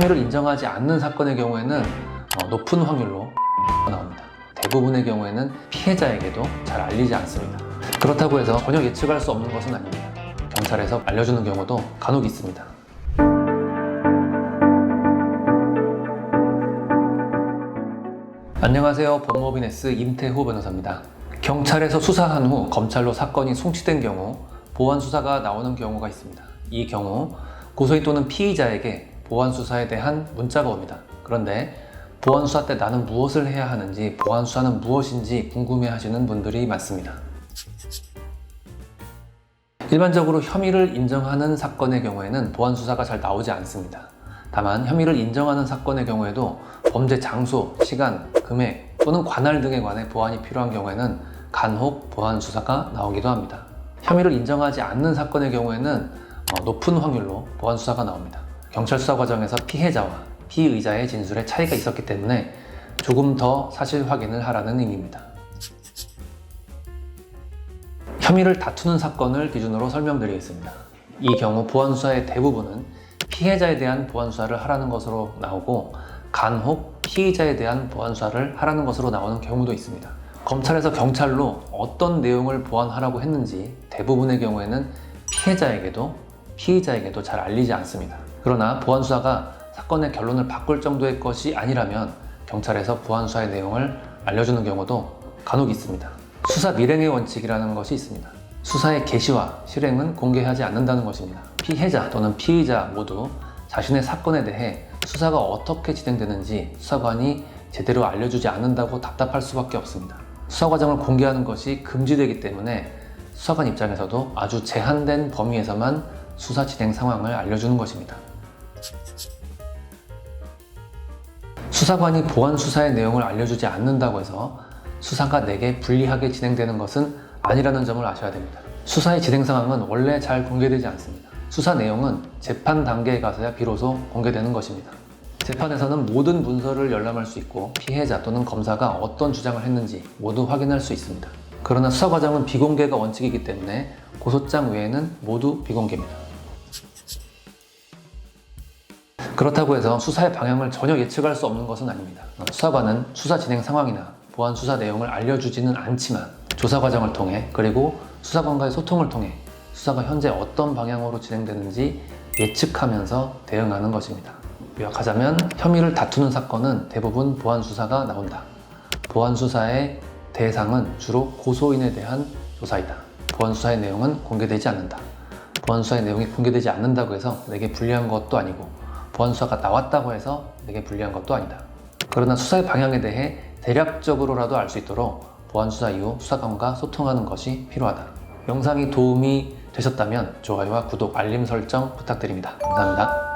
혐의를 인정하지 않는 사건의 경우에는 높은 확률로 나옵니다. 대부분의 경우에는 피해자에게도 잘 알리지 않습니다. 그렇다고 해서 전혀 예측할 수 없는 것은 아닙니다. 경찰에서 알려주는 경우도 간혹 있습니다. 안녕하세요. 법무법인 S 임태호 변호사입니다. 경찰에서 수사한 후 검찰로 사건이 송치된 경우 보완 수사가 나오는 경우가 있습니다. 이 경우 고소인 또는 피의자에게 보완 수사에 대한 문자가 옵니다. 그런데 보완 수사 때 나는 무엇을 해야 하는지, 보완 수사는 무엇인지 궁금해 하시는 분들이 많습니다. 일반적으로 혐의를 인정하는 사건의 경우에는 보완 수사가 잘 나오지 않습니다. 다만 혐의를 인정하는 사건의 경우에도 범죄 장소, 시간, 금액 또는 관할 등에 관해 보완이 필요한 경우에는 간혹 보완 수사가 나오기도 합니다. 혐의를 인정하지 않는 사건의 경우에는 높은 확률로 보완 수사가 나옵니다. 경찰 수사 과정에서 피해자와 피의자의 진술에 차이가 있었기 때문에 조금 더 사실 확인을 하라는 의미입니다. 혐의를 다투는 사건을 기준으로 설명드리겠습니다. 이 경우 보완 수사의 대부분은 피해자에 대한 보완 수사를 하라는 것으로 나오고 간혹 피의자에 대한 보완 수사를 하라는 것으로 나오는 경우도 있습니다. 검찰에서 경찰로 어떤 내용을 보완하라고 했는지 대부분의 경우에는 피해자에게도 피의자에게도 잘 알리지 않습니다. 그러나 보완 수사가 사건의 결론을 바꿀 정도의 것이 아니라면 경찰에서 보완 수사의 내용을 알려주는 경우도 간혹 있습니다. 수사 밀행의 원칙이라는 것이 있습니다. 수사의 개시와 실행은 공개하지 않는다는 것입니다. 피해자 또는 피의자 모두 자신의 사건에 대해 수사가 어떻게 진행되는지 수사관이 제대로 알려주지 않는다고 답답할 수밖에 없습니다. 수사 과정을 공개하는 것이 금지되기 때문에 수사관 입장에서도 아주 제한된 범위에서만 수사 진행 상황을 알려주는 것입니다. 수사관이 보완 수사의 내용을 알려주지 않는다고 해서 수사가 내게 불리하게 진행되는 것은 아니라는 점을 아셔야 됩니다. 수사의 진행 상황은 원래 잘 공개되지 않습니다. 수사 내용은 재판 단계에 가서야 비로소 공개되는 것입니다. 재판에서는 모든 문서를 열람할 수 있고 피해자 또는 검사가 어떤 주장을 했는지 모두 확인할 수 있습니다. 그러나 수사 과정은 비공개가 원칙이기 때문에 고소장 외에는 모두 비공개입니다. 그렇다고 해서 수사의 방향을 전혀 예측할 수 없는 것은 아닙니다. 수사관은 수사 진행 상황이나 보완 수사 내용을 알려주지는 않지만 조사 과정을 통해 그리고 수사관과의 소통을 통해 수사가 현재 어떤 방향으로 진행되는지 예측하면서 대응하는 것입니다. 요약하자면 혐의를 다투는 사건은 대부분 보완 수사가 나온다. 보완 수사의 대상은 주로 고소인에 대한 조사이다. 보완 수사의 내용은 공개되지 않는다. 보완 수사의 내용이 공개되지 않는다고 해서 내게 불리한 것도 아니고 보완 수사가 나왔다고 해서 내게 불리한 것도 아니다. 그러나 수사의 방향에 대해 대략적으로라도 알 수 있도록 보완 수사 이후 수사관과 소통하는 것이 필요하다. 영상이 도움이 되셨다면 좋아요와 구독, 알림 설정 부탁드립니다. 감사합니다.